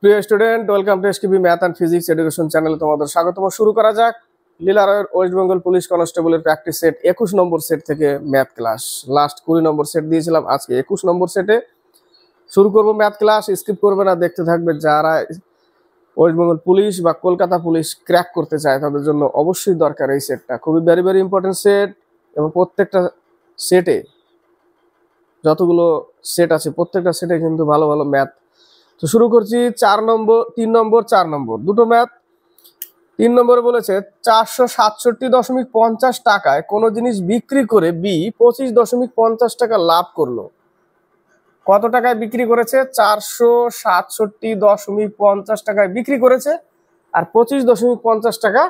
প্রিয় student, welcome to SKB math and physics education চ্যানেলে তোমাদের স্বাগতম। শুরু করা যাক লীলা রায়ের ওয়েস্ট বেঙ্গল পুলিশ কনস্টেবলের প্র্যাকটিস সেট 21 নম্বর সেট থেকে ম্যাথ ক্লাস। লাস্ট 20 নম্বর সেট দিয়েছিলাম, আজকে 21 নম্বর সেটে শুরু করব ম্যাথ ক্লাস। স্কিপ করবে না, দেখতে থাকবে। যারা ওয়েস্ট বেঙ্গল পুলিশ বা কলকাতা পুলিশ ক্র্যাক করতে চায় তাদের জন্য অবশ্যই দরকার এই সেটটা। খুবই ভেরি ইম্পর্টেন্ট সেট, এবং প্রত্যেকটা সেটে যতগুলো সেট আছে প্রত্যেকটা সেটে কিন্তু ভালো ভালো ম্যাথ। তো শুরু করছি 3 নম্বর 4 নম্বর দুটো ম্যাথ। 3 নম্বরে বলেছে 467.50 টাকায় কোনো জিনিস বিক্রি করে বি 25.50 টাকা লাভ করলো। কত টাকায় বিক্রি করেছে? 467.50 টাকায় বিক্রি করেছে আর 25.50 টাকা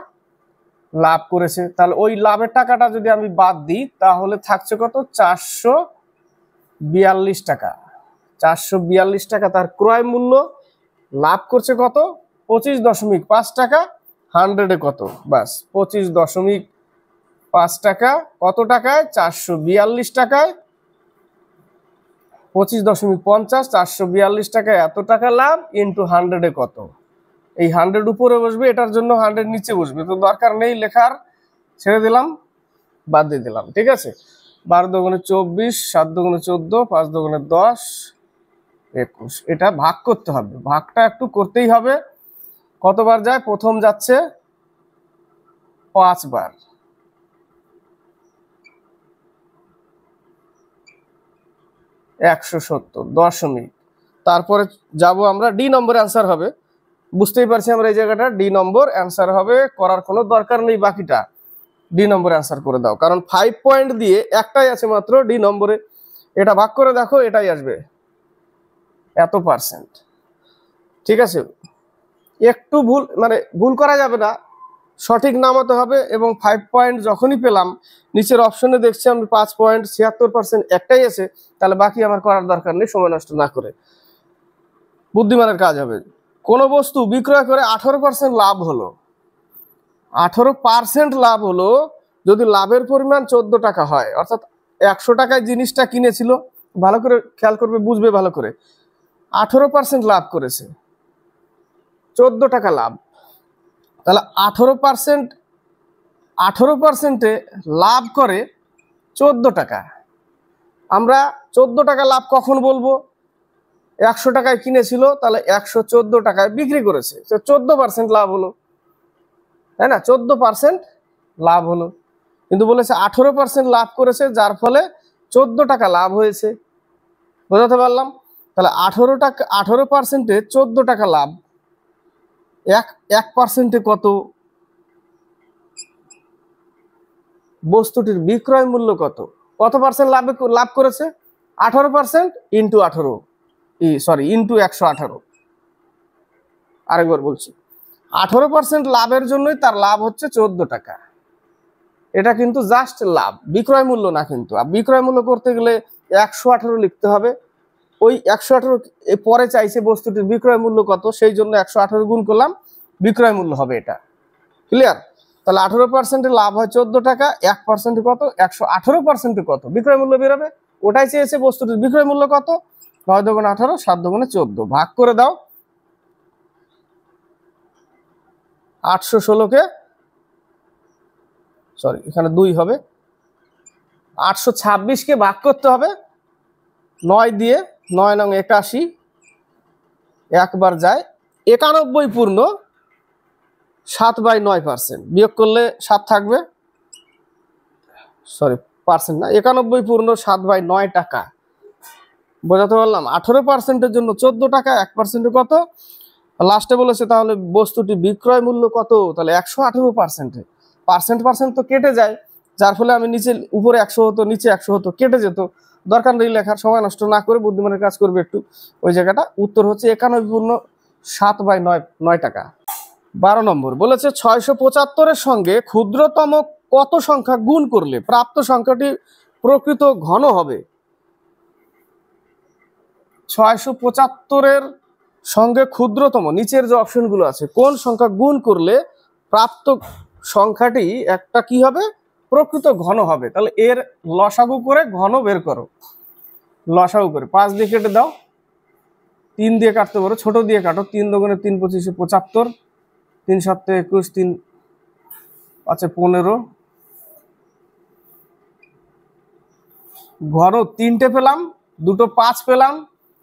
লাভ করেছে। তাহলে ওই লাভের টাকাটা যদি আমি বাদ দিই তাহলে থাকছে কত? 442 টাকা। 442 টাকা তার ক্রয় মূল্য। লাভ করছে কত? 25.5 টাকা। 100-এ কত? বাস 25.5 টাকা। কত টাকায়? 442 টাকায়। 25.50, 442 টাকায় এত টাকা লাভ ইন্টু 100-এ কত? এই 100 উপরে বসবে, এটার জন্য 100 নিচে বসবে, তো দরকার নেই লেখার, ছেড়ে দিলাম, বাদ দিয়ে দিলাম। ঠিক আছে, 12 দুগুণে 24, 7 দুগুণে 14, 5 দুগুণে 10, 21। এটা ভাগ করতে হবে, ভাগটা একটু করতেই হবে। কতবার যায়? প্রথম যাচ্ছে 5 বার। $170 তারপরে যাব আমরা ডি নম্বর অ্যান্সার হবে। বুঝতেই পারছি আমরা এই জায়গাটা ডি নম্বর অ্যান্সার হবে, করার কোনো দরকার নেই। বাকিটা ডি নম্বর অ্যান্সার করে দাও, কারণ 5 পয়েন্ট দিয়ে একটাই আছে মাত্র ডি নম্বরে। এটা ভাগ করে দেখো, এটাই আসবে এত %। ঠিক আছে, একটু ভুল করা যাবে না, সঠিক নামাতে হবে। এবং 5 পয়েন্ট যখনই পেলাম, নিচের অপশনে দেখছি আমি 5.76% একটাই আছে, তাহলে বাকি আমার করার দরকার নেই, সময় নষ্ট না করে। বুদ্ধিমানের কাজ হবে। কোনো বস্তু বিক্রয় করে 18% লাভ হলো। 18% লাভ হলো যদি লাভের পরিমাণ 14 টাকা হয়, অর্থাৎ 100 টাকায় জিনিসটা কিনেছিল। ভালো করে খেয়াল করবে, বুঝবে ভালো করে। 18% লাভ করেছে, 14 টাকা লাভ। তাহলে 18%-এ লাভ করে 14 টাকা। আমরা 14 টাকা লাভ কখন বলবো? 100 টাকায় কিনেছিল, তাহলে 114 টাকায় বিক্রি করেছে, 14% লাভ হলো, তাই না? 14% লাভ হলো, কিন্তু বলেছে 18% লাভ করেছে, যার ফলে 14 টাকা লাভ হয়েছে। বোঝাতে পারলাম? তাহলে 18%-এ 14 টাকা লাভ, 1%-এ কত? বস্তুটির বিক্রয় মূল্য কত? কত পার্সেন্ট লাভ করেছে? 18% ইন্টু 118। আরেকবার বলছি, 18% লাভের জন্যই তার লাভ হচ্ছে 14 টাকা। এটা কিন্তু জাস্ট লাভ, বিক্রয় মূল্য না কিন্তু। আর বিক্রয় মূল্য করতে গেলে 118 লিখতে হবে। ওই 118 পরে চাইছে বস্তুটির বিক্রয় মূল্য কত, সেই জন্য 118 গুণ করলাম, বিক্রয় মূল্য হবে এটা। ক্লিয়ার? তাহলে 18%-এ লাভ হয় 14 টাকা, 1% কত? 118%-এ কত বিক্রয় মূল্য বেরোবে, ওটাই চেয়েছে। বস্তুটির বিক্রয় মূল্য কত? 9 দুগুণে 18, 7 দুগুণে 14। ভাগ করে দাও। 816-কে, সরি এখানে 2 হবে, 826-কে ভাগ করতে হবে 9 দিয়ে। 9 নং 81, একবার যায়। 91 পূর্ণ 7/9%, বিয়োগ করলে 7 থাকবে, সরি পার্সেন্ট না, 91 পূর্ণ 7/9 টাকা। বোঝাতে পারলাম? 18%-এর জন্য 14 টাকা, 1%-এ কত? লাস্টে বলেছে তাহলে বস্তুটি বিক্রয় মূল্য কত? তাহলে 118%-এ পার্সেন্ট তো কেটে যায়, যার ফলে আমি নিচে উপরে 100 হতো, নিচে 100 হতো, কেটে যেত। দরকার নেই লেখার, সময় নষ্ট না করে বুদ্ধিমানের কাজ করবে একটু ওই জায়গাটা। উত্তর হচ্ছে 91 পূর্ণ 7/9 টাকা। 12 নম্বর বলেছে 675-এর সঙ্গে ক্ষুদ্রতম কত সংখ্যা গুণ করলে প্রাপ্ত সংখ্যাটি প্রকৃত ঘন হবে? 675-এর সঙ্গে ক্ষুদ্রতম, নিচের যে অপশনগুলো আছে, কোন সংখ্যা গুণ করলে প্রাপ্ত সংখ্যাটি একটা কি হবে? প্রকৃত ঘন হবে। তাহলে এর লসাগু করে ঘন বের করো। লসাগু করে 5 দিয়ে কেটে দাও, 3 দিয়ে কাটতে পারো, ছোট দিয়ে কাটো। 3 দুগুণে 3 25 75, 3 7 21, 3 5 15, ঘন 3টে পেলাম, দুটো 5 পেলাম।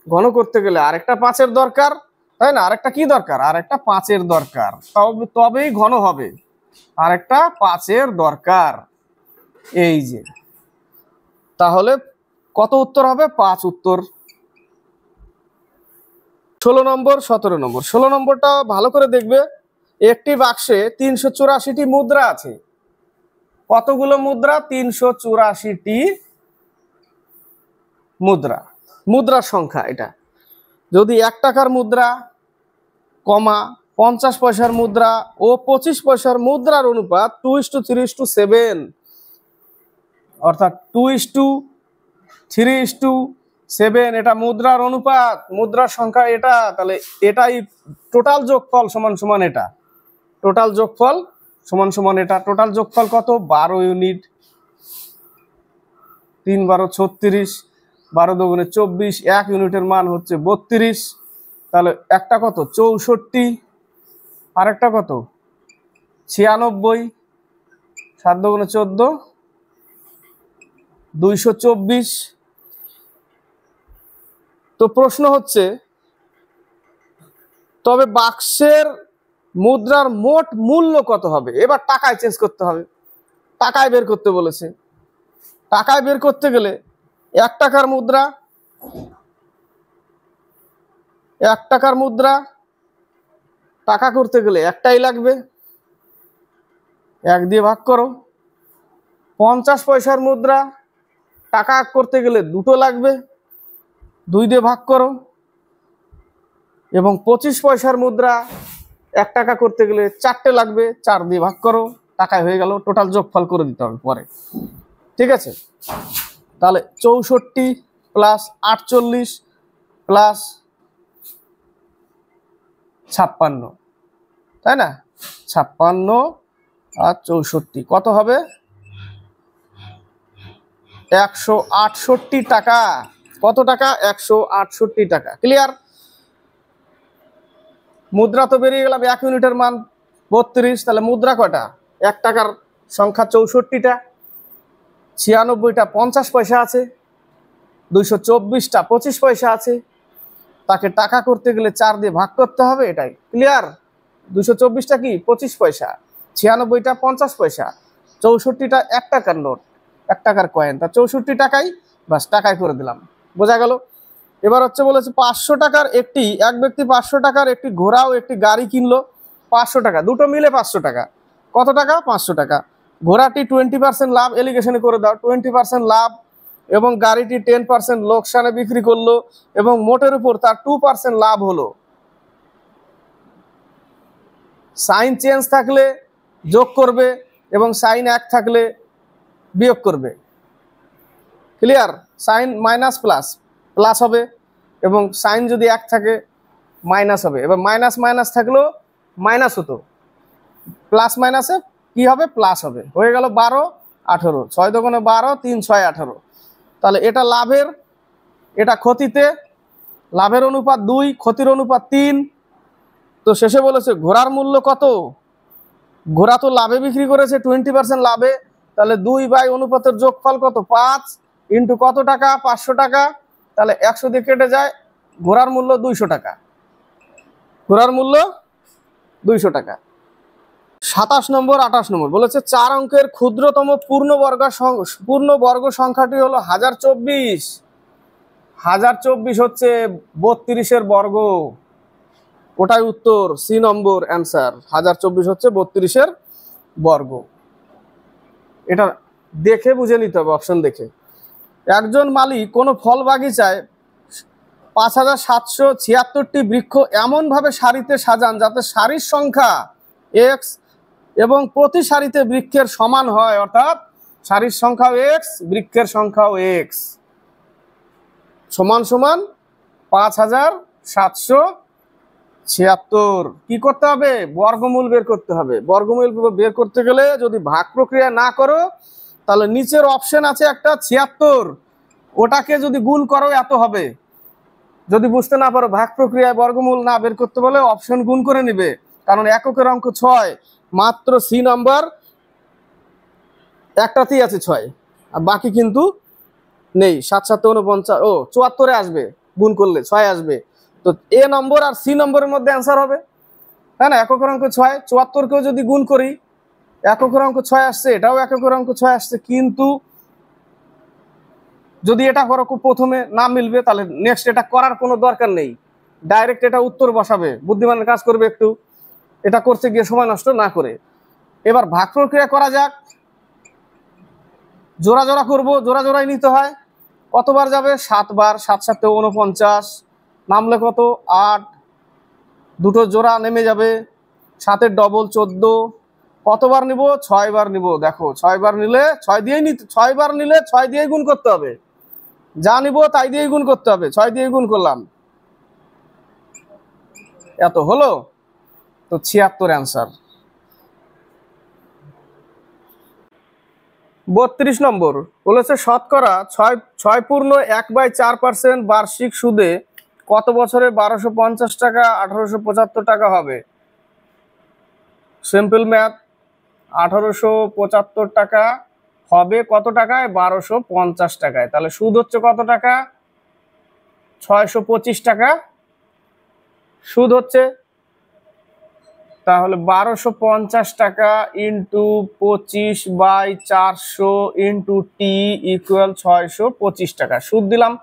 ঘন করতে গেলে আরেকটা 5-এর দরকার, তাই না? আরেকটা কি দরকার? আরেকটা 5-এর দরকার, তবেই ঘন হবে। আরেকটা 5-এর দরকার, এই যে। তাহলে কত উত্তর হবে? 5 উত্তর। 16 নম্বর 17 নম্বর। 16 নম্বরটা ভালো করে দেখবে। একটি বাক্সে 384টি মুদ্রা আছে। কতগুলো মুদ্রা? 384টি মুদ্রা। মুদ্রার সংখ্যা এটা। যদি 1 টাকার মুদ্রা, কমা 50 পয়সার মুদ্রা ও 25 পয়সার মুদ্রার অনুপাত 2:3:7, অর্থাৎ 2:3:7, এটা মুদ্রার অনুপাত, মুদ্রার সংখ্যা এটা। তাহলে এটাই টোটাল যোগফল সমান সমান এটা। টোটাল যোগফল সমান সমান এটা। টোটাল যোগফল কত? 12 ইউনিট। 3 12 36, 12 দুগুণে 24, 1 ইউনিটের মান হচ্ছে 32। তাহলে একটা কত? 64, আরেকটা কত? 96, 7 দুগুণে 14, 224। তো প্রশ্ন হচ্ছে, তবে বাক্সের মুদ্রার মোট মূল্য কত হবে? এবার টাকায় চেঞ্জ করতে হবে, টাকায় বের করতে বলেছে। টাকায় বের করতে গেলে 1 টাকার মুদ্রা, 1 টাকার মুদ্রা টাকা করতে গেলে একটাই লাগবে, 1 দিয়ে ভাগ করো। 50 পয়সার মুদ্রা টাকা করতে গেলে 2টো লাগবে, 2 দিয়ে ভাগ করো। এবং 25 পয়সার মুদ্রা 1 টাকা করতে গেলে 4টে লাগবে, 4 দিয়ে ভাগ করো। টাকায় হয়ে গেল। টোটাল যোগফল করে দিতে হবে পরে, ঠিক আছে? তাহলে 64 প্লাস 48 প্লাস 56, তাই না? 56 আর 64 কত হবে? 168 টাকা। কত টাকা? 168 টাকা। ক্লিয়ার? মুদ্রা তো বেরিয়ে গেলাম, 1 ইউনিটের মান 32। তাহলে মুদ্রা কয়টা? 1 টাকার সংখ্যা 64টা, 96টা 50 পয়সা আছে, 224টা 25 পয়সা আছে। তাকে টাকা করতে গেলে 4 দিয়ে ভাগ করতে হবে, এটাই। ক্লিয়ার? 224টা কি? 25 পয়সা, 96টা 50 পয়সা, 64টা 1 টাকার নোট, 1 টাকার কয়েন। তা 64 টাকাই, বাস টাকায় করে দিলাম। বোঝা গেল? এবার হচ্ছে বলেছে 500 টাকার একটি, এক ব্যক্তি 500 টাকার একটি ঘোড়া ও একটি গাড়ি কিনলো। 500 টাকা, দুটো মিলে 500 টাকা। কত টাকা? 500 টাকা। ঘোড়াটি 20% লাভ, এলিগেশনে করে দাও, 20% লাভ, এবং গাড়িটি 10% লোকসানে বিক্রি করলো, এবং মোটের উপর তার 2% লাভ হলো। সাইন চেঞ্জ থাকলে যোগ করবে, এবং সাইন 1 থাকলে বিয়োগ করবে। Clear? Sign minus plus, plus হবে, এবং সাইন যদি 1 থাকে মাইনাস হবে। এবার মাইনাস মাইনাস থাকলেও মাইনাস হতো, প্লাস মাইনাসে কি হবে? প্লাস হবে। হয়ে গেল 12 18, 6 দুগুণে 12, 3 6 18। তাহলে এটা লাভের, এটা ক্ষতিতে। লাভের অনুপাত 2, ক্ষতির অনুপাত 3। তো শেষে বলেছে ঘোড়ার মূল্য কত? ঘোড়া তো লাভে বিক্রি করেছে, 20% লাভে। তাহলে 2 অনুপাতের যোগফল কত? 5 ইন্টু কত টাকা? 500 টাকা। তাহলে 100 দিয়ে কেটে যায়, ঘোড়ার মূল্য 200 টাকা। ঘোড়ার মূল্য 200 টাকা। 27 নম্বর 28 নম্বর বলেছে 4 অঙ্কের ক্ষুদ্রতম পূর্ণবর্গ সংখ্যাটি হলো 1024। 1024 হচ্ছে 32-এর বর্গ। ওটাই উত্তর, সি নম্বর অ্যান্সার। 1024 হচ্ছে 32-এর বর্গ। এটা দেখে বুঝে নিতে হবে, অপশন দেখে। একজন মালিক কোনো ফল বাগিচায় 5776টি বৃক্ষ এমনভাবে সারিতে সাজান যাতে সারির সংখ্যা x এবং প্রতি সারিতে বৃক্ষের সমান হয়, অর্থাৎ সারির সংখ্যাও x, বৃক্ষের সংখ্যাও x, সমান সমান 5776। কি করতে হবে? বর্গমূল বের করতে হবে। বর্গমূল বের করতে গেলে যদি ভাগ প্রক্রিয়া না করো, তাহলে নিচের অপশন আছে একটা 76, ওটাকে যদি গুণ করো এত হবে। যদি বুঝতে না পারো ভাগ প্রক্রিয়ায় বর্গমূল না বের করতে বলে অপশন গুণ করে নিবে, কারণ এককের অঙ্ক 6, মাত্র সি নাম্বার একটাতেই আছে 6, আর বাকি কিন্তু নেই। 7 7 49, ও 74-এ আসবে, গুণ করলে 6 আসবে। তো এ নম্বর আর সি নম্বরের মধ্যে অ্যান্সার হবে, তাই না? এককের অঙ্ক 6, 74কেও যদি গুণ করি এককের অঙ্ক 6 আসছে, এটাও এককের অঙ্ক 6 আসছে। কিন্তু যদি এটা করো প্রথমে না মিলবে, তাহলে নেক্সট এটা করার কোনো দরকার নেই, ডাইরেক্ট এটা উত্তর বসাবে, বুদ্ধিমানের কাজ করবে একটু, এটা করতে গিয়ে সময় নষ্ট না করে। এবার ভাগ প্রক্রিয়া করা যাক, জোড়া জোড়া করবো, জোড়া জোড়াই নিতে হয়। কতবার যাবে? 7 বার। 7 7 49, নামলে কত? 8, দুটো জোড়া নেমে যাবে, 7-এর ডবল 14। কতবার নিব? 6 বার নিব। দেখো 6 বার নিলে 6 দিয়েই 6 বার নিলে 6 দিয়েই গুণ করতে হবে, যা নিব তাই দিয়েই গুণ করতে হবে। 6 দিয়ে গুণ করলাম, এত হলো। তো 76 অ্যান্সার। 32 নম্বর বলেছে শতকরা 6.1/4% বার্ষিক সুদে কত বছরে 1250 টাকা 1875 টাকা হবে? Simple math. 1875 টাকা হবে কত টাকায়? 1250 টাকায়। তাহলে সুদ হচ্ছে কত টাকা? 625 টাকা সুদ হচ্ছে। তাহলে 1250 টাকা ইন্টু 25/400 ইন্টু টি ইকুয়াল 625 টাকা সুদ দিলাম।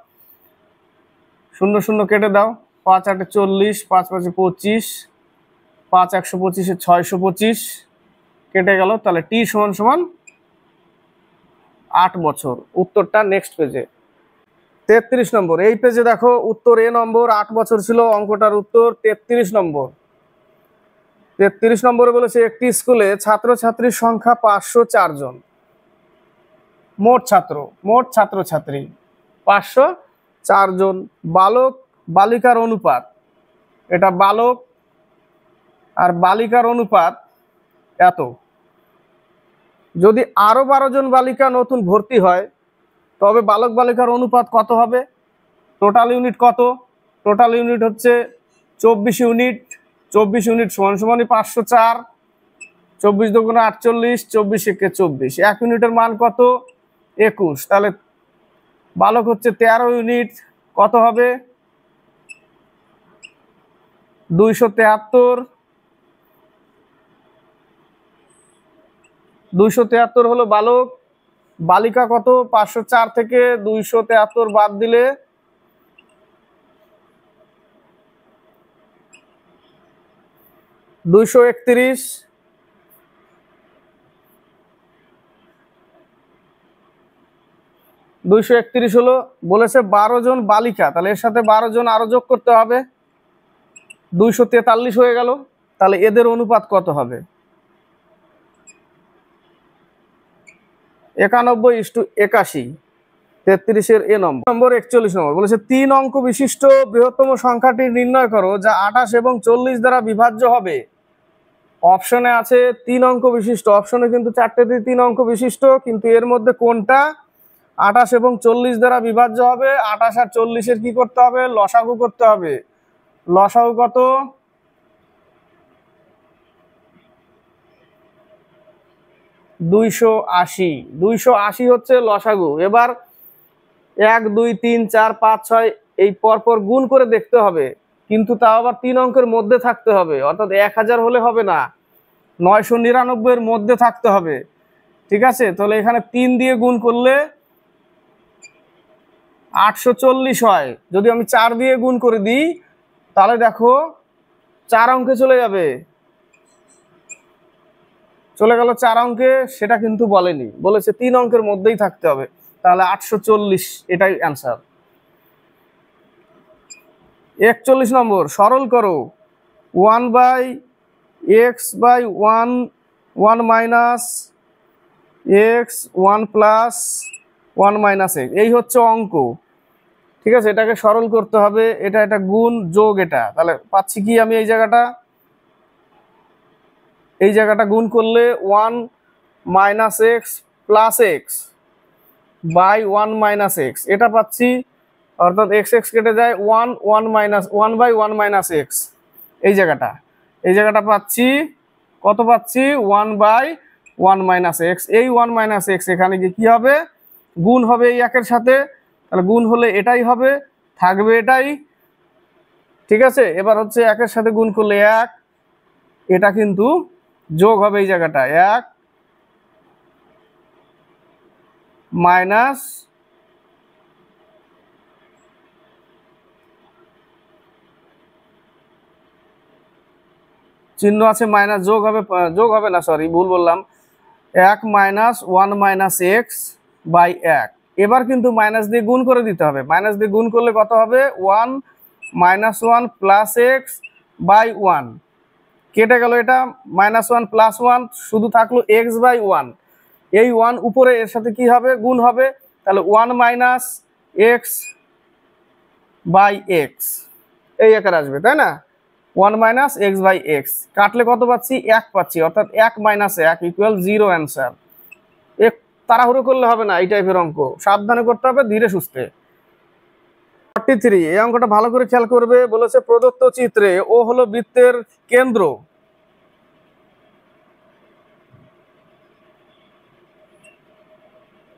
0 0 কেটে দাও, 5 8 40, 5 5 25, 5 125 625 কেটে গেল। তাহলে টি সমান সমান 8 বছর। উত্তরটা নেক্সট পেজে। 33 নম্বর, এই পেজে দেখো উত্তর এ নম্বর 8 বছর ছিল, অঙ্কটার উত্তর 33 নম্বর। 33 নম্বরে বলেছে একটি স্কুলে ছাত্রছাত্রীর সংখ্যা 504 জন। মোট ছাত্রছাত্রী 504 জন। বালক বালিকার অনুপাত, এটা বালক আর বালিকার অনুপাত এত। যদি আরো 12 জন বালিকা নতুন ভর্তি হয় তবে বালক বালিকার অনুপাত কত হবে? টোটাল ইউনিট কত? টোটাল ইউনিট হচ্ছে 24 ইউনিট। 24 ইউনিট সমান সমানই 504। 24 দুগুণে 48, 24 একে 24। 1 ইউনিটের মান কত? 21। তাহলে বালক হচ্ছে 13 ইউনিট, কত হবে? 273। 273 হলো বালক। বালিকা কত? 504 থেকে 273 বাদ দিলে 231। 231 হলো। বলেছে 12 জন বালিকা, তাহলে এর সাথে 12 জন আরো যোগ করতে হবে, 243 হয়ে গেল। তাহলে এদের অনুপাত কত হবে? 91:81। 33-এর এ নম্বর। 41 নম্বর বলেছে 3 অঙ্ক বিশিষ্ট বৃহত্তম সংখ্যাটি নির্ণয় করো যা 28 এবং 40 দ্বারা বিভাজ্য হবে। অপশনে আছে 3 অঙ্ক বিশিষ্ট, অপশনে কিন্তু 4টেতে 3 অঙ্ক বিশিষ্ট, কিন্তু এর মধ্যে কোনটা 28 এবং 40 দ্বারা বিভাজ্য হবে? 28 আর 40-এর কি করতে হবে? লসাগু করতে হবে। লসাগু কত? 280। 280 হচ্ছে লসাগু। এবার 1 2 3 4 5 6 এই পরপর গুণ করে দেখতে হবে, কিন্তু তাও আবার 3 অঙ্কের মধ্যে থাকতে হবে, অর্থাৎ 1000 হলে হবে না, 999-এর মধ্যে থাকতে হবে। ঠিক আছে? তাহলে এখানে 3 দিয়ে গুণ করলে 840 হয়। যদি আমি 4 দিয়ে গুণ করে দিই তাহলে দেখো 4 অঙ্কে চলে যাবে, চলে গেল 4 অঙ্কে। সেটা কিন্তু বলেনি, বলেছে 3 অঙ্কের মধ্যেই থাকতে হবে। তাহলে 840 এটাই অ্যান্সার। 41 নম্বর, সরল করো 1/x/1 1 minus x 1 plus 1 minus x, এই হচ্ছে অঙ্ক। ঠিক আছে, এটাকে সরল করতে হবে। এটা গুণ যোগ, এটা তাহলে পাচ্ছি কি আমি? এই জায়গাটা গুণ করলে 1 minus x plus x by 1 minus x, এটা পাচ্ছি অর্থাৎ এক্স এক্স কেটে যায় 1 1 মাইনাস 1/1 মাইনাস এক্স। এই জায়গাটা পাচ্ছি কত পাচ্ছি 1/1 মাইনাস এক্স। এই 1 মাইনাস এক্স এখানে গিয়ে কি হবে গুণ হবে এই একের সাথে, তাহলে গুণ হলে এটাই হবে, থাকবে এটাই। ঠিক আছে, এবার হচ্ছে একের সাথে গুণ করলে 1, এটা কিন্তু যোগ হবে এই জায়গাটা 1 মাইনাস চিহ্ন আছে মাইনাস, যোগ হবে না, সরি ভুল বললাম, 1 মাইনাস 1 মাইনাস এক্স বাই 1। এবার কিন্তু মাইনাস দিয়ে গুণ করে দিতে হবে, মাইনাস দিয়ে গুণ করলে কত হবে 1 মাইনাস 1 প্লাস এক্স বাই 1। কেটে গেল এটা, মাইনাস 1 প্লাস 1 শুধু থাকলো এক্স বাই 1। এই 1 উপরে এর সাথে কি হবে গুণ হবে, তাহলে 1 মাইনাস এক্স বাই এক্স এই একের আসবে, তাই না? 1 মাইনাস এক্স বাই এক্স কাটলে কত পাচ্ছি 1 পাচ্ছি, অর্থাৎ 1 মাইনাস 1 ইকুয়াল 0 অ্যান্সার। তাড়াহুড়ো করলে হবে না, এই টাইপের অঙ্ক সাবধানে করতে হবে, ধীরে সুস্থে। 43 এই অঙ্কটা ভালো করে খেয়াল করবে, বলেছে প্রদত্ত চিত্রে ও হলো বৃত্তের কেন্দ্র,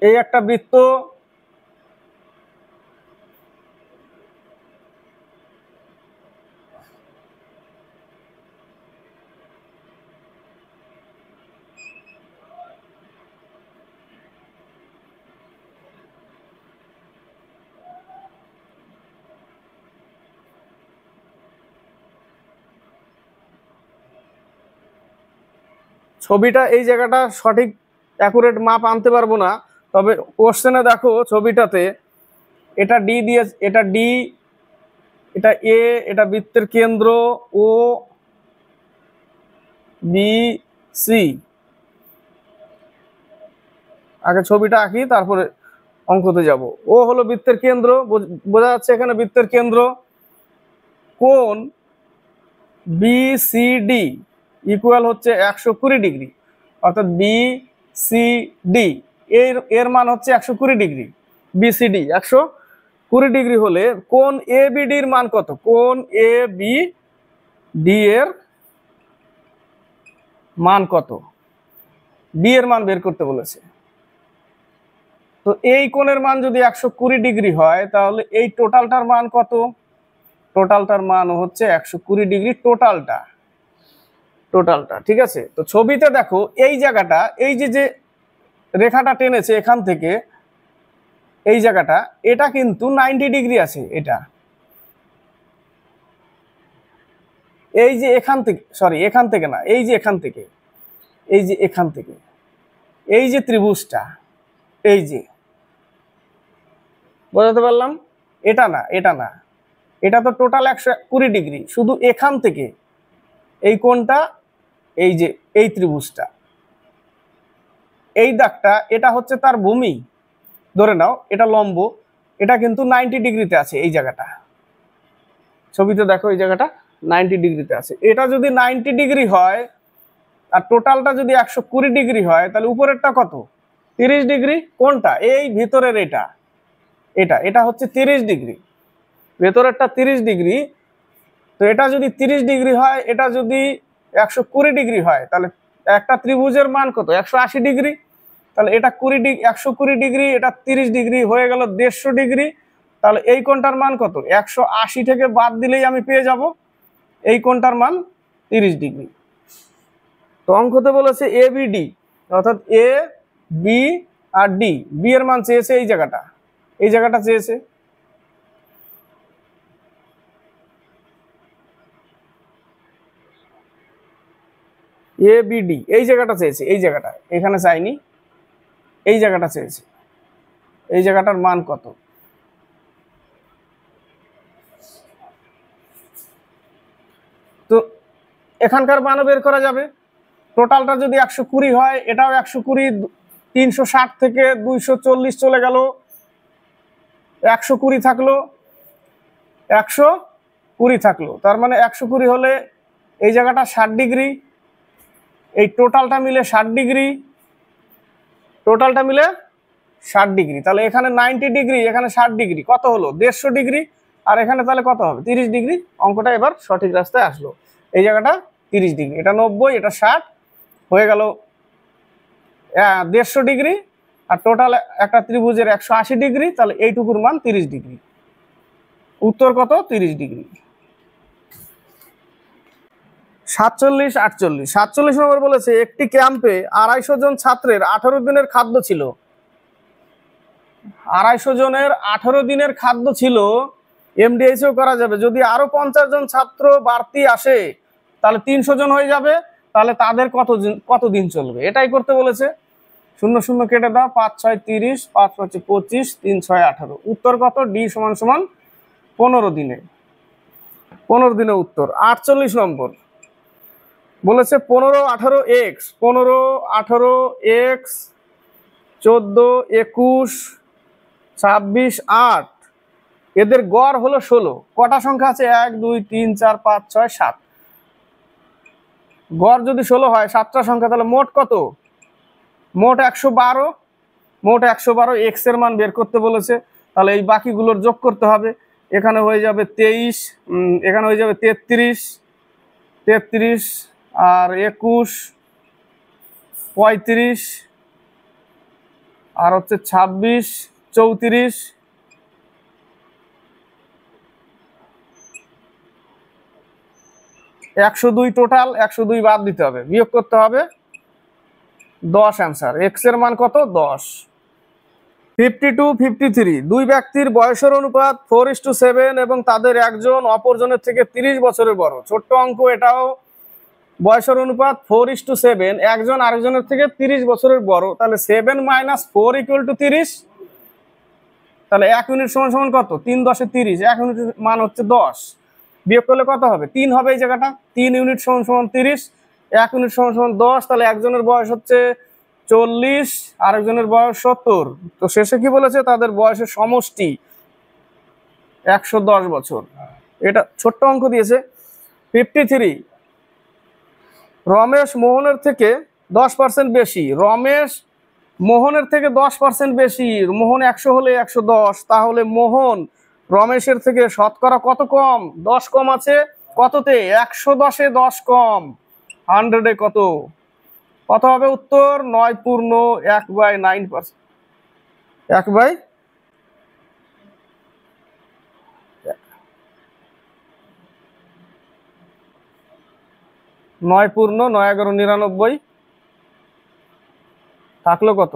এই একটা বৃত্ত, ছবিটা এই জায়গাটা সঠিক অ্যাকুরেট মাপ আনতে পারবো না, তবে কোশ্চেনে দেখো ছবিটাতে এটা ডি দিয়ে, এটা ডি, এটা এ, এটা বৃত্তের কেন্দ্র ও বি সি। আগে ছবিটা আঁকি তারপরে অঙ্কতে যাব। ও হলো বৃত্তের কেন্দ্র, বোঝা যাচ্ছে এখানে বৃত্তের কেন্দ্র। কোণ বিসিডি ইকুয়াল হচ্ছে 120 ডিগ্রি, অর্থাৎ বিসিডি এর মান হচ্ছে 120 ডিগ্রি, বিসিডি 120 ডিগ্রি হলে কোণ এবিডির মান কত? কোণ এবিডি এর মান কত? বি এর মান বের করতে বলেছে। তো এই কোণের মান যদি 120 ডিগ্রি হয় তাহলে এই টোটালটার মান কত? টোটালটার মান হচ্ছে 120 ডিগ্রি, টোটালটা। ঠিক আছে, তো ছবিতে দেখো এই জায়গাটা, এই যে রেখাটা টেনেছে এখান থেকে এই জায়গাটা, এটা কিন্তু 90 ডিগ্রি আছে। এটা এই যে এখান থেকে, সরি এখান থেকে না, এই যে এখান থেকে, এই যে এখান থেকে, এই যে ত্রিভুজটা, এই যে, বোঝাতে পারলাম? এটা না, এটা না, এটা তো টোটাল 120 ডিগ্রি, শুধু এখান থেকে এই কোণটা, এই যে এই ত্রিভুজটা, এই দাগটা, এটা হচ্ছে তার ভূমি, ধরে নাও এটা লম্ব, এটা কিন্তু 90 ডিগ্রিতে আছে। এই জায়গাটা ছবিতে দেখো, এই জায়গাটা 90 ডিগ্রিতে আছে। এটা যদি 90 ডিগ্রি হয় আর টোটালটা যদি 120 ডিগ্রি হয়, তাহলে উপরেরটা কত? 30 ডিগ্রি। কোনটা? এই ভিতরের এটা, এটা হচ্ছে 30 ডিগ্রি, ভেতরেরটা 30 ডিগ্রি। তো এটা যদি 30 ডিগ্রি হয়, এটা যদি 120 ডিগ্রি হয়, তাহলে একটা ত্রিভুজের মান কত? 180 ডিগ্রি। তাহলে এটা 120 ডিগ্রি, এটা 30 ডিগ্রি, হয়ে গেল 150 ডিগ্রি। তাহলে এই কোণটার মান কত? 180 থেকে বাদ দিলেই আমি পেয়ে যাব এই কোণটার মান 30 ডিগ্রি। তো অঙ্কতে বলেছে এ বি ডি, অর্থাৎ A B R D, B এর মান চেয়েছে এই জায়গাটা চেয়েছে। এ বি ডি এই জায়গাটা চেয়েছে, এই জায়গাটা, এখানে চাইনি, এই জায়গাটা চেয়েছে। এই জায়গাটার মান কত? তো এখানকার মানও বের করা যাবে। টোটালটা যদি 120 হয়, এটাও 120, 360 থেকে 240 চলে গেল, 120 থাকলো, 120 থাকলো, তার মানে 120 হলে এই জায়গাটা 60 ডিগ্রি, এই টোটালটা মিলে 60 ডিগ্রি, টোটালটা মিলে 60 ডিগ্রি। তাহলে এখানে 90 ডিগ্রি, এখানে 60 ডিগ্রি, কত হলো 150 ডিগ্রি। আর এখানে তাহলে কত হবে 30 ডিগ্রি। অঙ্কটা এবার সঠিক রাস্তায় আসলো। এই জায়গাটা 30 ডিগ্রি, এটা 90, এটা 60, হয়ে গেল 150 ডিগ্রি। আর টোটাল একটা ত্রিভুজের 180 ডিগ্রি, তাহলে এইটুকুর মান 30 ডিগ্রি। উত্তর কত 30 ডিগ্রি। 47, 48, 47 নম্বর বলেছে একটি ক্যাম্পে 250 জন ছাত্রের 18 দিনের খাদ্য ছিল। 250 জনের 18 দিনের খাদ্য ছিল। এমডিএইচও করা যাবে, যদি আরো 50 জন ছাত্র বাড়তি আসে তাহলে 300 জন হয়ে যাবে। তাহলে তাদের কত দিন চলবে, এটাই করতে বলেছে। 0 0 কেটে দাও, 5 6 30, 5 5 25, 3 6 18। উত্তর কত, ডি সমান সমান 15 দিনে। 15 দিনে উত্তর। 48 নম্বর বলেছে 15 18 এক্স, 15 18 এক্স, 14 21 26 8, এদের গড় হলো 16। কটা সংখ্যা আছে, 1 2 3 4 5 6 7। গড় যদি 16 হয়, 7টা সংখ্যা, তাহলে মোট কত, মোট 112। মোট 112, এক্স এর মান বের করতে বলেছে। তাহলে এই বাকিগুলোর যোগ করতে হবে। এখানে হয়ে যাবে 23, এখানে হয়ে যাবে 33, 33 আর 21 35 আর হচ্ছে 26 34, 102 টোটাল। 102 বাদ দিতে হবে, বিয়োগ করতে হবে 10। অ্যান্সার এক্স এর মান কত, 10। 52 53, দুই ব্যক্তির বয়সের অনুপাত 4:7 এবং তাদের একজন অপরজনের থেকে 30 বছরের বড়। ছোট্ট অঙ্ক এটাও, বয়সের অনুপাত 4:7, একজন আরেকজনের থেকে 30 বছরের বড়। তাহলে 7 - 4 = 30। তাহলে 1 ইউনিট সমান সমান কত, 3 10 30, 1 ইউনিটের মান হচ্ছে 10। বিয়োগ করলে কত হবে, 3 হবে এই জায়গাটা। 3 ইউনিট সমান সমান 30, 1 ইউনিট সমান সমান 10। তাহলে একজনের বয়স হচ্ছে 40, আরেকজনের বয়স 70। তো শেষে কি বলেছে, তাদের বয়সের সমষ্টি 110 বছর। এটা ছোট্ট অঙ্ক দিয়েছে। 53, রমেশ মোহনের থেকে 10% বেশি। রমেশ মোহনের থেকে 10% বেশি। মোহন 100 হলে 110, তাহলে মোহন রমেশের থেকে শতকরা কত কম, 10 কম আছে। কততে, 110-এ 10 কম, 100-এ কত, কত হবে উত্তর, 9.1/9%। 9.9×9=99, থাকলো কত,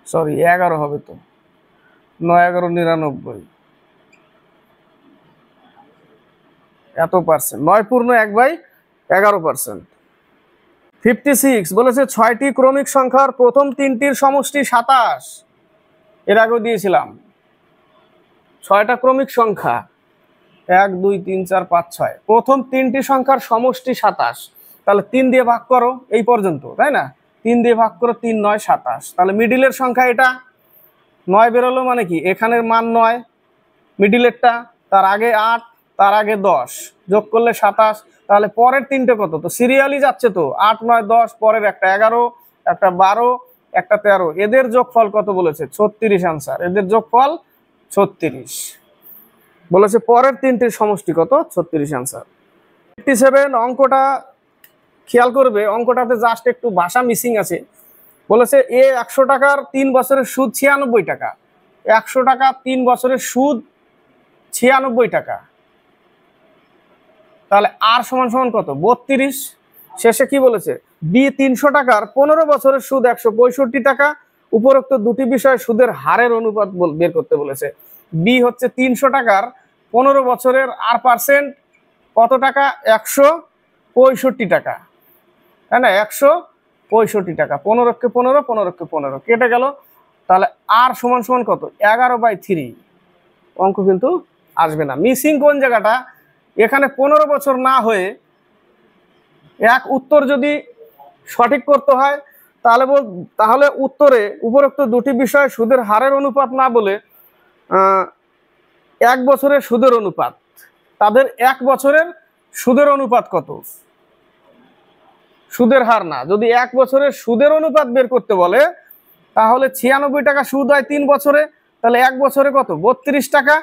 সরি 11 হবে তো, 9×99 এত পার্সেন্ট, 9.1/11%। 56 বলেছে 6টি ক্রমিক সংখ্যার প্রথম 3টির সমষ্টি 27। এর আগেও দিয়েছিলাম 6টা ক্রমিক সংখ্যা, 1 2 3 4 5 6, প্রথম 3টি সংখ্যার সমষ্টি 27। তাহলে 3 দিয়ে ভাগ করো এই পর্যন্ত, তাই না, 3 দিয়ে ভাগ করো, 3 9 27। তাহলে মিডিলের সংখ্যা এটা 9 বেরোলো, মানে কি এখানের মান 9 মিডিলেরটা, তার আগে 8, তার আগে 10, যোগ করলে 27। তাহলে পরের 3টে কত, তো সিরিয়ালি যাচ্ছে তো, 8 9 10, পরের একটা 11, একটা 12, একটা 13, এদের যোগফল কত বলেছে, 36। অ্যান্সার এদের যোগফল 36 বলেছে। পরের 3টির সমষ্টি কত, 36। অ্যান্সার। 57 অঙ্কটা খেয়াল করবে, অঙ্কটাতে জাস্ট একটু ভাষা মিসিং আছে। বলেছে 100 টাকার 3 বছরের সুদ 96 টাকা। 100 টাকা 3 বছরের সুদ 96 টাকা। তাহলে আর সমান সমান কত, 32। শেষে কি বলেছে, বি 300 টাকার 15 বছরের সুদ 165 টাকা। উপরোক্ত দুটি বিষয় সুদের হারের অনুপাত বের করতে বলেছে। বি হচ্ছে 300 টাকার 15 বছরের আর পার্সেন্ট কত টাকা, 165 টাকা, তাই না, 165 টাকা। 15কে 15, 15কে 15 কেটে গেল। তাহলে আর সমান সমান কত, 11/3। অঙ্ক কিন্তু আসবে না। মিসিং কোন জায়গাটা, এখানে 15 বছর না হয়ে এক উত্তর যদি সঠিক করতে হয়, তাহলে উত্তরে উপরোক্ত দুটি বিষয় সুদের হারের অনুপাত না বলে 1 বছরের সুদের অনুপাত, তাদের 1 বছরের সুদের অনুপাত কত? সুদের হার না, যদি 1 বছরের সুদের অনুপাত বের করতে বলে তাহলে 96 টাকা সুদ হয় 3 বছরে, তাহলে 1 বছরে কত? 32 টাকা।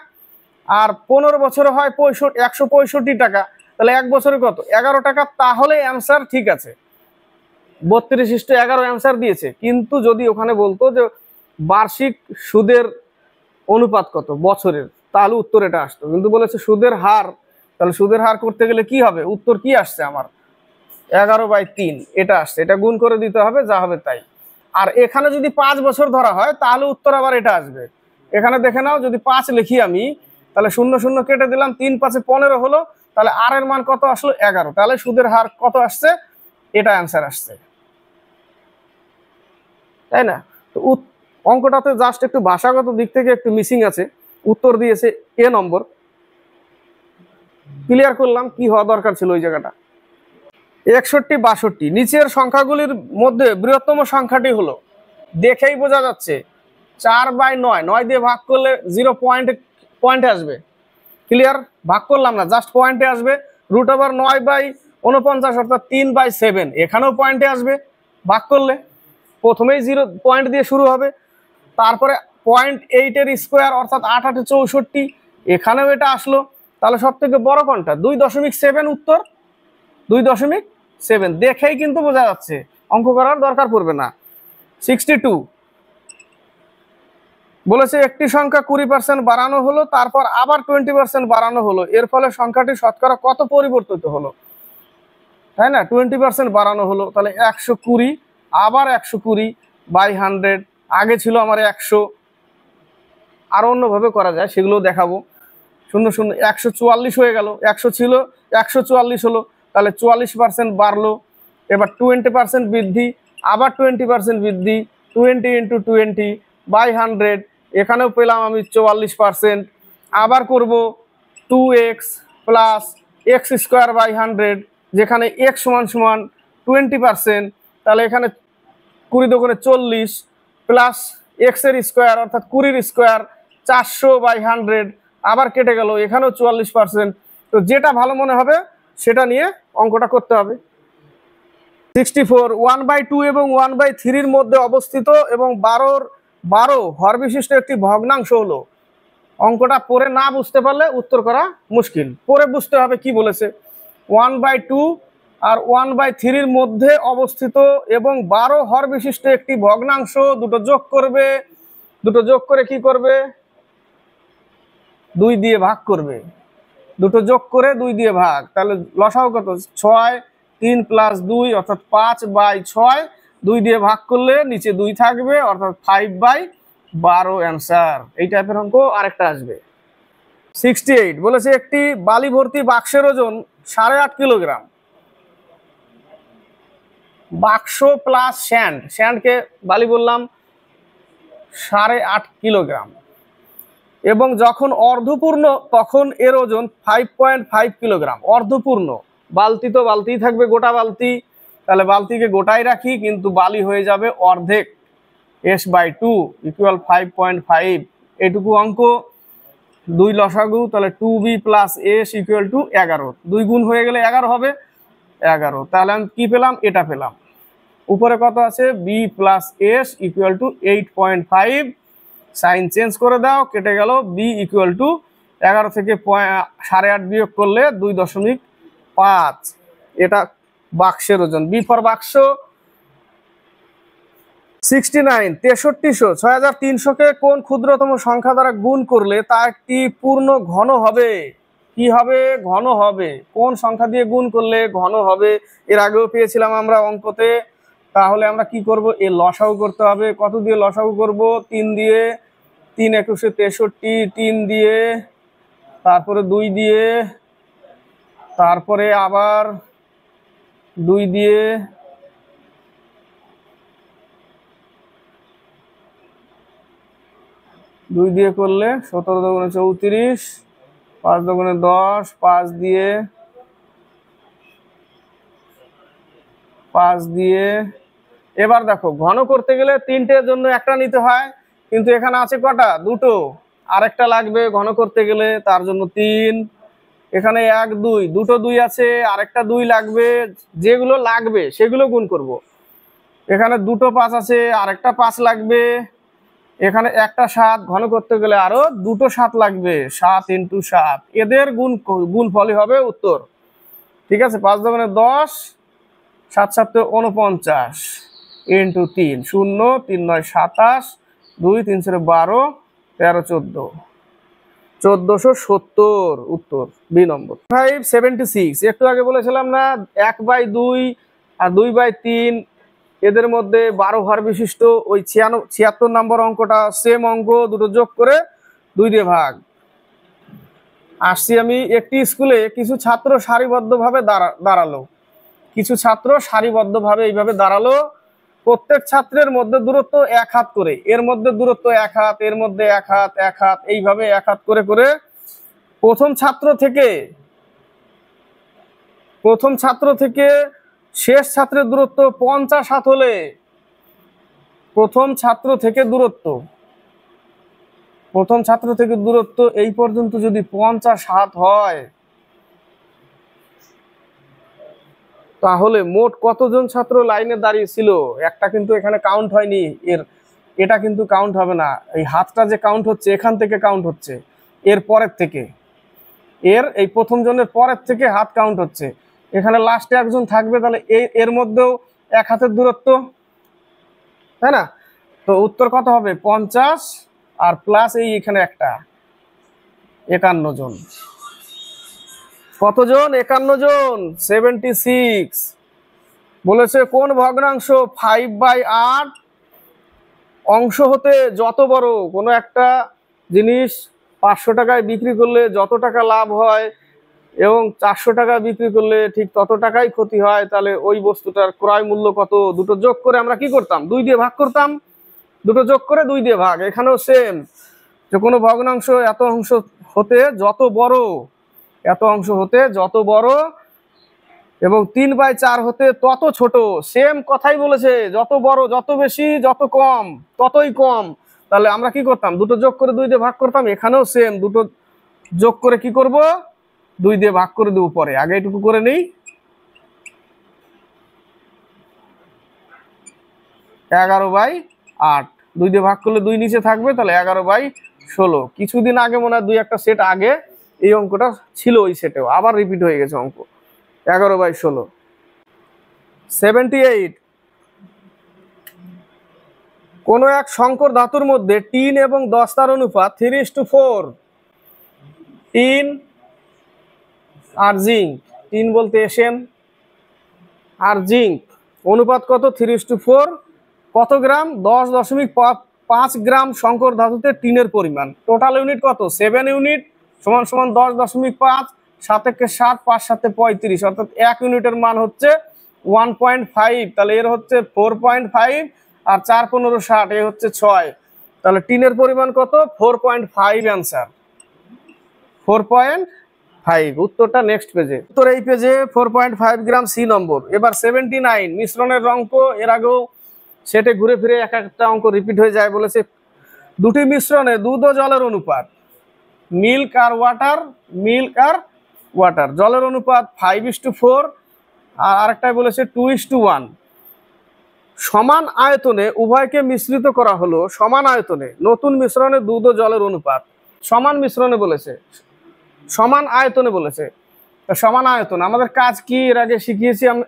আর 15 বছরে হয় 165 টাকা, তাহলে 1 বছরে কত? 11 টাকা। তাহলে অ্যান্সার ঠিক আছে, 32:11 অ্যান্সার দিয়েছে। কিন্তু যদি ওখানে বলতো যে বার্ষিক সুদের অনুপাত কত বছরের, তাহলে উত্তর এটা আসতো। কিন্তু বলেছে সুদের হার, তাহলে সুদের হার করতে গেলে কি হবে? উত্তর কি আসছে আমার? 11/3 এটা আসছে, এটা গুণ করে দিতে হবে, যা হবে তাই। আর এখানে যদি 5 বছর ধরা হয় তাহলে উত্তর আবার এটা আসবে। এখানে দেখে নাও, যদি 5 লিখি আমি, তাহলে 0 0 কেটে দিলাম, 3 5 15 হলো, তাহলে আর এর মান কত আসলো? 11। তাহলে সুদের হার কত আসছে? এটা অ্যান্সার আসছে, তাই না? তো অঙ্কটাতে জাস্ট একটু ভাষাগত দিক থেকে একটু মিসিং আছে। উত্তর দিয়েছে এ নম্বর। ক্লিয়ার করলাম কি হওয়া দরকার ছিল ওই জায়গাটা। 61 62, নিচের সংখ্যাগুলির মধ্যে বৃহত্তম সংখ্যাটি হলো, দেখেই বোঝা যাচ্ছে 4/9, 9 দিয়ে ভাগ করলে 0 পয়েন্টে আসবে। ক্লিয়ার? ভাগ করলাম না, জাস্ট পয়েন্টে আসবে। √9/49 অর্থাৎ 3/7, এখানেও পয়েন্টে আসবে ভাগ করলে। প্রথমেই 0 পয়েন্ট দিয়ে শুরু হবে, তারপরে 0.8 এর স্কোয়ার অর্থাৎ 8 8 64, এখানেও এটা আসলো। তাহলে সব থেকে বড় কোনটা? 2.7 উত্তর, 2.7। দেখেই কিন্তু বোঝা যাচ্ছে, অঙ্ক করার দরকার পড়বে না। 62 বলেছে একটি সংখ্যা 20% বাড়ানো হলো, তারপর আবার 20% বাড়ানো হলো, এর ফলে সংখ্যাটি শতকরা কত পরিবর্তিত হলো? তাই না? 20% বাড়ানো হলো, তাহলে 120, আবার 120/100, আগে ছিল আমার 100। আরো অন্যভাবে করা যায়, সেগুলো দেখাবো। 0 0 144 হয়ে গেল, 100 ছিল 144 হলো, তাহলে 44% বাড়লো। এবার 20% বৃদ্ধি, আবার 20% বৃদ্ধি, 20 × 20/100, এখানেও পেলাম আমি 44%। আবার করব 2x প্লাস x²/100, যেখানে x = 20%, তাহলে এখানে 20 × 40 প্লাস x² অর্থাৎ 20² 400/100, আবার কেটে গেল, এখানেও 44%। তো যেটা ভালো মনে হবে সেটা নিয়ে অঙ্কটা করতে হবে। 64 1/2 এবং 1/3 মধ্যে অবস্থিত এবং 12 হর বিশিষ্ট একটি ভগ্নাংশ হলো। অঙ্কটা পড়ে না বুঝতে পারলে উত্তর করা মুশকিল, পড়ে বুঝতে হবে কি বলেছে। 1/2 আর 1/3 মধ্যে অবস্থিত এবং 12 হর বিশিষ্ট একটি ভগ্নাংশ, দুটো যোগ করবে, দুটো যোগ করে কি করবে? 2 দিয়ে ভাগ করবে। দুটো যোগ করে 2 দিয়ে ভাগ, তাহলে লসাগু কত? 6, 3 + 2 অর্থাৎ 5/6, 2 দিয়ে ভাগ করলে নিচে 2 থাকবে অর্থাৎ 5/12 অ্যান্সার। এই টাইপের অঙ্ক আরেকটা আসবে। 68 বলেছে একটি বালি ভর্তি বাক্সের ওজন 8.5 কিলোগ্রাম। বাক্স প্লাস স্যান্ডকে বালি বললাম 8.5 কিলোগ্রাম, এবং যখন অর্ধপূর্ণ তখন এর ওজন 5.5 কিলোগ্রাম। অর্ধপূর্ণ, বালতি তো বালতিই থাকবে, গোটা বালতি, তাহলে বালতিকে গোটাই রাখি, কিন্তু বালি হয়ে যাবে অর্ধেক, s/2 = 5.5। এটুকু অঙ্ক। 2 লসাগু, তাহলে 2b + s = 11। 2 গুণ হয়ে গেলে 11 হবে, 11। তাহলে আমি কি পেলাম? এটা পেলাম। উপরে কত আছে? b + s = 8.5। সাইন চেঞ্জ করে দাও, কেটে গেল। b = 11 থেকে 8.5 বিয়োগ করলে 2.5। এটা বাক্সের ওজন, বি ফর বাক্স। 69 6300 6300-কে কোন ক্ষুদ্রতম সংখ্যা দ্বারা গুণ করলে তা একটি পূর্ণ ঘন হবে? কি হবে? ঘন হবে। কোন সংখ্যা দিয়ে গুণ করলে ঘন হবে? এর আগেও পেয়েছিলাম আমরা অঙ্কতে। তাহলে আমরা কি করব? এর লসাগু করতে হবে। কত দিয়ে লসাগু করব? 3 দিয়ে। 3 × 21 = 63, 3 দিয়ে, তারপরে 2 দিয়ে, তারপরে আবার 2 দিয়ে, করলে 17 × 34, 5 × 10, 5 দিয়ে, 5 দিয়ে। এবার দেখো, ঘন করতে গেলে 3টের জন্য একটা নিতে হয়, কিন্তু এখানে আছে কটা? 2টো। আরেকটা লাগবে ঘন করতে গেলে, তার জন্য 3। এখানে 1 2 দুটো 2 আছে, আরেকটা 2 লাগবে, যেগুলো লাগবে সেগুলো গুণ করব। এখানে দুটো 5 আছে, আরেকটা 5 লাগবে। এখানে একটা 7 ঘন করতে গেলে আরো দুটো 7 লাগবে, 7 × 7। এদের গুণফলই হবে উত্তর। ঠিক আছে, 5 × 10, 7 × 7 = 49 × 3 0 3 9 27 2 3 4 12 13 14 1470 উত্তর বি নম্বর। 576 একটু আগে বলেছিলাম না 1/2 আর 2/3 এদের মধ্যে 12 ঘর বিশিষ্ট ওই 76 নম্বর অঙ্কটা সেম অঙ্ক, দুটো যোগ করে 2 দিয়ে ভাগ। আসছি আমি একটি স্কুলে কিছু ছাত্র সারিবদ্ধভাবে দাঁড়ালো। কিছু ছাত্র সারিবদ্ধভাবে এইভাবে দাঁড়ালো, প্রত্যেক ছাত্রের মধ্যে দূরত্ব 1 হাত করে, এর মধ্যে দূরত্ব 1 হাত, এর মধ্যে 1 হাত 1 হাত, এইভাবে 1 হাত করে করে প্রথম ছাত্র থেকে শেষ ছাত্রের দূরত্ব 50 হাত হলে প্রথম ছাত্র থেকে দূরত্ব এই পর্যন্ত যদি 50 হাত হয়, তাহলে মোট কতজন ছাত্র লাইনে দাঁড়িয়েছিল? একটা কিন্তু এখানে কাউন্ট হয়নি, এটা কিন্তু কাউন্ট হবে না। এই হাতটা যে কাউন্ট হচ্ছে এখান থেকে কাউন্ট হচ্ছে, এর পরের থেকে, এই প্রথম জনের পরের থেকে হাত কাউন্ট হচ্ছে। এখানে লাস্টে একজন থাকবে, তাহলে এর মধ্যেও 1 হাতের দূরত্ব, তাই না? তো উত্তর কত হবে? 50 আর প্লাস এখানে একটা 51 জন। কতজন? 51 জন, 76। বলেছে কোন ভগ্নাংশ 5/8 অংশ হতে যত বড়? কোনো একটা জিনিস 500 টাকায় বিক্রি করলে যত টাকা লাভ হয় এবং 400 টাকা বিক্রি করলে ঠিক তত টাকাই ক্ষতি হয়, তাহলে ওই বস্তুটার ক্রয় মূল্য কত? দুটো যোগ করে আমরা কি করতাম? 2 দিয়ে ভাগ করতাম। দুটো যোগ করে 2 দিয়ে ভাগ। এখানেও সেম, যে কোনো ভগ্নাংশ এত অংশ হতে যত বড় এবং 3/4 হতে তত ছোট। সেম কথাই বলেছে, যত বড়, যত বেশি, যত কম, ততই কম। তাহলে আমরা কি করতাম? দুটো যোগ করে 2 দিয়ে ভাগ করতাম। এখানেও সেম, দুটো যোগ করে কি করব? 2 দিয়ে ভাগ করে দেবো পরে। আগে এটুকু করে নেই। 11/8 2 দিয়ে ভাগ করলে 2 নিচে থাকবে, তাহলে 11/16। কিছুদিন আগে মনে হয় 2-1টা সেট আগে এই অঙ্কটা ছিল, ওই সেটেও আবার রিপিট হয়ে গেছে অঙ্ক। 11/16। 78 কোন এক সংকর ধাতুর মধ্যে টিন এবং দস্তার অনুপাত 3:4। টিন আর জিঙ্ক, টিন বলতে এসএম আর জিঙ্ক অনুপাত কত? 3:4। কত গ্রাম? 10.5 গ্রাম সংকর ধাতুতে টিনের পরিমাণ। টোটাল ইউনিট কত? 7 ইউনিট সমান সমান 10.5, 7 × 7 5 × 7 35, অর্থাৎ 1 ইউনিটের মান হচ্ছে 1.5। তাহলে এর হচ্ছে 4.5 আর 4 15 60, এ হচ্ছে 6। তাহলে টিনের পরিমাণ কত? 4.5 অ্যান্সার 4.5। উত্তরটা নেক্সট পেজে। উত্তর এই পেজে 4.5 গ্রাম, সি নম্বর। এবার 79 মিশ্রণের অঙ্ক। এর আগেও সেটে ঘুরে ফিরে এক একটা অঙ্ক রিপিট হয়ে যায়। বলেছে দুটি মিশ্রণে দুধ ও জলের অনুপাত, মিল্ক আর ওয়াটার, জলের অনুপাত 5:4। আর আরেকটাই বলেছে 2:1। সমান আয়তনে উভয়কে মিশ্রিত করা হলো। সমান আয়তনে নতুন মিশ্রণে দুধ ও জলের অনুপাত। সমান মিশ্রণে বলেছে, সমান আয়তনে বলেছে। সমান আয়তন আমাদের কাজ কি? এর আগে শিখিয়েছি আমি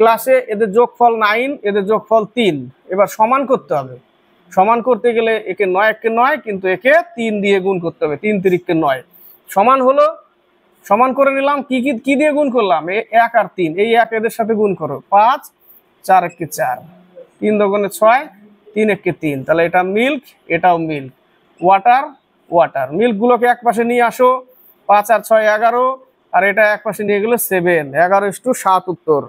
ক্লাসে। এদের যোগফল 9, এদের যোগফল 3। এবার সমান করতে হবে। সমান করতে গেলে একে 9 একে 9, কিন্তু একে 3 দিয়ে গুণ করতে হবে। 3 × 3 = 9। সমান হলো, সমান করে নিলাম। কি দিয়ে গুণ করলাম? 1 আর 3, এই 1 এদের সাথে গুণ করো। 5 4 × 1 = 4, 3 × 2 = 6, 3 × 1 = 3। তাহলে এটা মিল্ক, এটাও মিল্ক। ওয়াটার, মিল্ক গুলোকে এক পাশে নিয়ে আসো। 5 আর 6 11, আর এটা এক পাশে নিয়ে গেলে 7। 11:7 উত্তর।